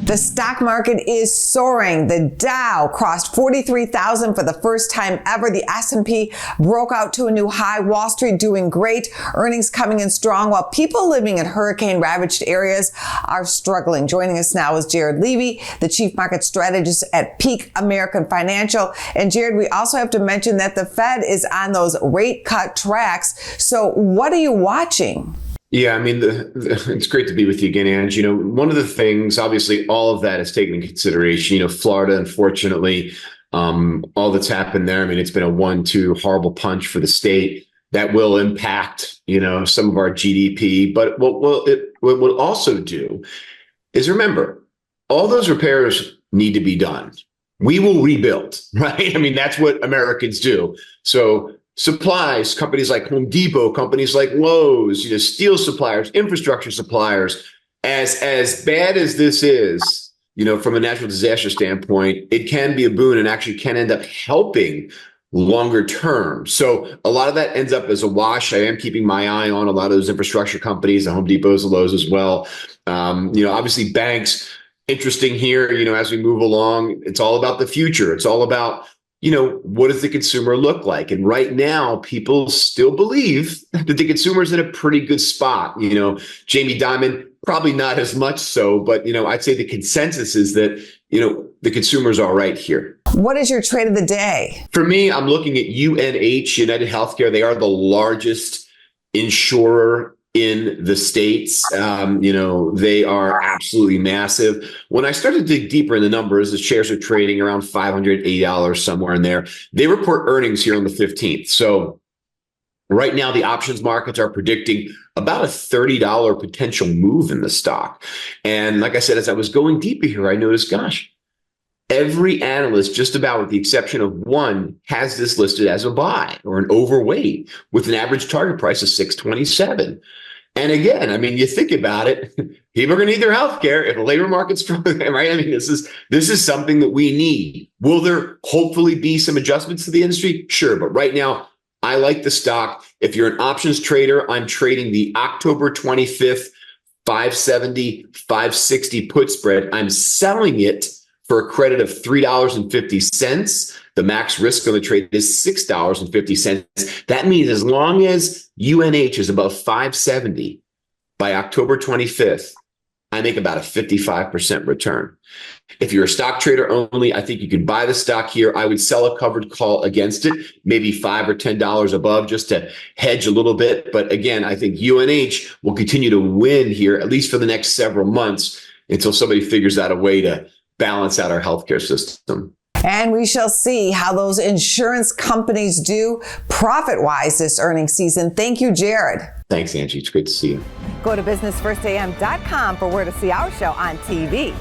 The stock market is soaring. The Dow crossed 43,000 for the first time ever. The S&P broke out to a new high. Wall Street doing great. Earnings coming in strong while people living in hurricane-ravaged areas are struggling. Joining us now is Jared Levy, the Chief Market Strategist at Peak American Financial. And Jared, we also have to mention that the Fed is on those rate cut tracks. So what are you watching? Yeah, I mean, it's great to be with you again, Ange. You know, one of the things, obviously, all of that is taken into consideration. You know, Florida, unfortunately, all that's happened there, I mean, it's been a 1-2 horrible punch for the state that will impact, you know, some of our GDP. But what it will also do is, remember, all those repairs need to be done. We will rebuild, right? I mean, that's what Americans do. So supplies, companies like Home Depot, companies like Lowe's, you know, steel suppliers, infrastructure suppliers, as bad as this is, you know, from a natural disaster standpoint, it can be a boon and actually can end up helping longer term. So a lot of that ends up as a wash. I am keeping my eye on a lot of those infrastructure companies, the Home Depots, the Lowe's as well. You know, obviously banks, interesting here, you know, as we move along, it's all about the future. It's all about, you know, what does the consumer look like? And right now, people still believe that the consumer's in a pretty good spot. You know, Jamie Dimon, probably not as much so, but, you know, I'd say the consensus is that, you know, the consumer's all right here. What is your trade of the day? For me, I'm looking at UNH, UnitedHealth. They are the largest insurer in the States. You know, they are absolutely massive. When I started to dig deeper in the numbers, the shares are trading around $580, somewhere in there. They report earnings here on the 15th. So right now, the options markets are predicting about a $30 potential move in the stock. And like I said, as I was going deeper here, I noticed, gosh, every analyst, just about with the exception of one, has this listed as a buy or an overweight with an average target price of $627. And again, I mean, you think about it, people are going to need their health care if the labor market's struggling, right? I mean, this is something that we need. Will there hopefully be some adjustments to the industry? Sure. But right now, I like the stock. If you're an options trader, I'm trading the October 25th, 570, 560 put spread. I'm selling it for a credit of $3.50. The max risk on the trade is $6.50. That means as long as UNH is above 570 by October 25th, I make about a 55% return. If you're a stock trader only, I think you can buy the stock here. I would sell a covered call against it, maybe $5 or $10 above just to hedge a little bit. But again, I think UNH will continue to win here, at least for the next several months, until somebody figures out a way to balance out our healthcare system. And we shall see how those insurance companies do profit-wise this earnings season. Thank you, Jared. Thanks, Angie. It's great to see you. Go to businessfirstam.com for where to see our show on TV.